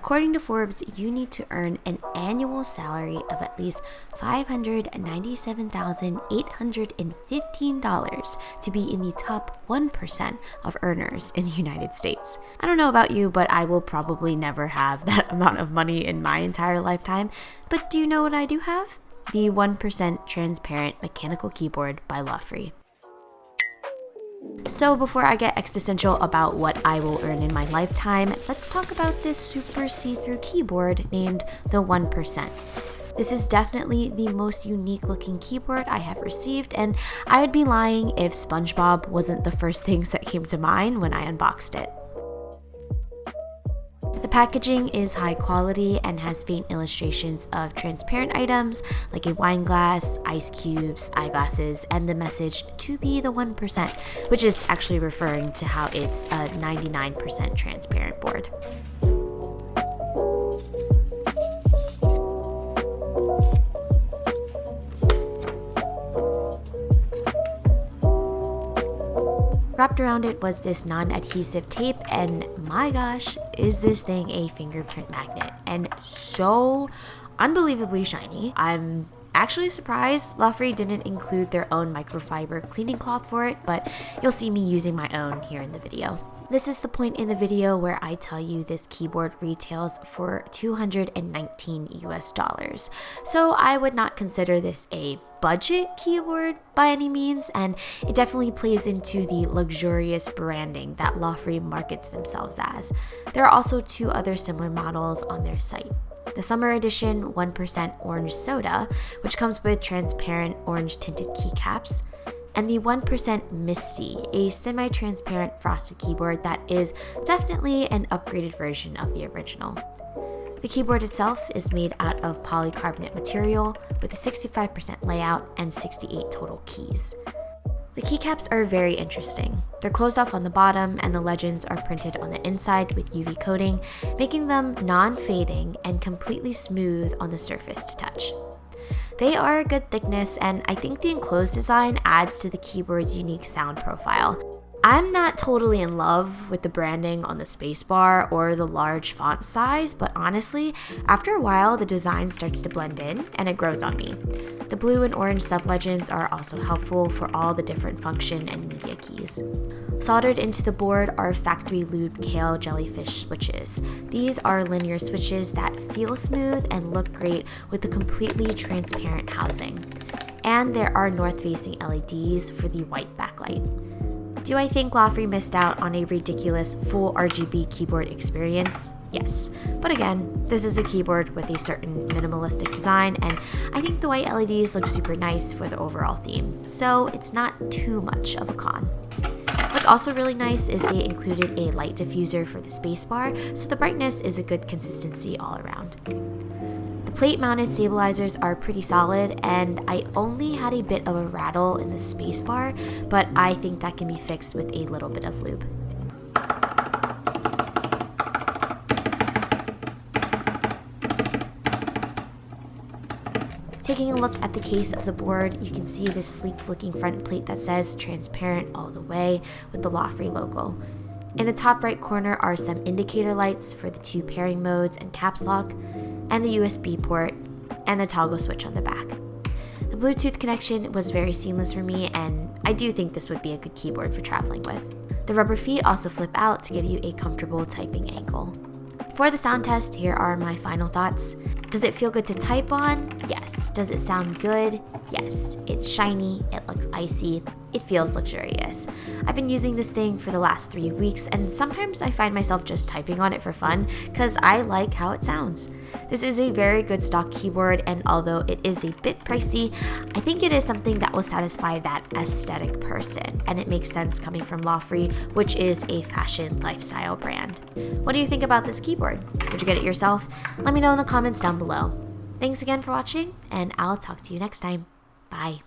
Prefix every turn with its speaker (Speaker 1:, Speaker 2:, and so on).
Speaker 1: According to Forbes, you need to earn an annual salary of at least $597,815 to be in the top 1% of earners in the United States. I don't know about you, but I will probably never have that amount of money in my entire lifetime. But do you know what I do have? The 1% transparent mechanical keyboard by Lofree. So before I get existential about what I will earn in my lifetime, let's talk about this super see-through keyboard named the 1%. This is definitely the most unique looking keyboard I have received, and I would be lying if SpongeBob wasn't the first things that came to mind when I unboxed it. The packaging is high quality and has faint illustrations of transparent items like a wine glass, ice cubes, eyeglasses, and the message to be the 1%, which is actually referring to how it's a 99% transparent board. Wrapped around it was this non-adhesive tape, and my gosh, is this thing a fingerprint magnet, and so unbelievably shiny. I'm actually surprised Lofree didn't include their own microfiber cleaning cloth for it, but you'll see me using my own here in the video. This is the point in the video where I tell you this keyboard retails for $219 US. So I would not consider this a budget keyboard by any means, and it definitely plays into the luxurious branding that Lofree markets themselves as. There are also two other similar models on their site. The Summer Edition 1% Orange Soda, which comes with transparent orange tinted keycaps, and the 1% Misty, a semi-transparent frosted keyboard that is definitely an upgraded version of the original. The keyboard itself is made out of polycarbonate material with a 65% layout and 68 total keys. The keycaps are very interesting. They're closed off on the bottom, and the legends are printed on the inside with UV coating, making them non-fading and completely smooth on the surface to touch. They are a good thickness, and I think the enclosed design adds to the keyboard's unique sound profile. I'm not totally in love with the branding on the spacebar or the large font size, but honestly, after a while the design starts to blend in and it grows on me. The blue and orange sub-legends are also helpful for all the different function and media keys. Soldered into the board are factory lubed Kailh Jellyfish switches. These are linear switches that feel smooth and look great with the completely transparent housing. And there are north-facing LEDs for the white backlight. Do I think Lofree missed out on a ridiculous full RGB keyboard experience? Yes. But again, this is a keyboard with a certain minimalistic design, and I think the white LEDs look super nice for the overall theme, so it's not too much of a con. What's also really nice is they included a light diffuser for the spacebar, so the brightness is a good consistency all around. Plate-mounted stabilizers are pretty solid, and I only had a bit of a rattle in the spacebar, but I think that can be fixed with a little bit of lube. Taking a look at the case of the board, you can see this sleek-looking front plate that says transparent all the way with the Lofree logo. In the top right corner are some indicator lights for the two pairing modes and caps lock, and the USB port, and the toggle switch on the back. The Bluetooth connection was very seamless for me, and I do think this would be a good keyboard for traveling with. The rubber feet also flip out to give you a comfortable typing angle. For the sound test, here are my final thoughts. Does it feel good to type on? Yes. Does it sound good? Yes. It's shiny, it looks icy, it feels luxurious. I've been using this thing for the last 3 weeks, and sometimes I find myself just typing on it for fun because I like how it sounds. This is a very good stock keyboard, and although it is a bit pricey, I think it is something that will satisfy that aesthetic person, and it makes sense coming from Lofree, which is a fashion lifestyle brand. What do you think about this keyboard? Would you get it yourself? Let me know in the comments down below. Thanks again for watching, and I'll talk to you next time. Bye.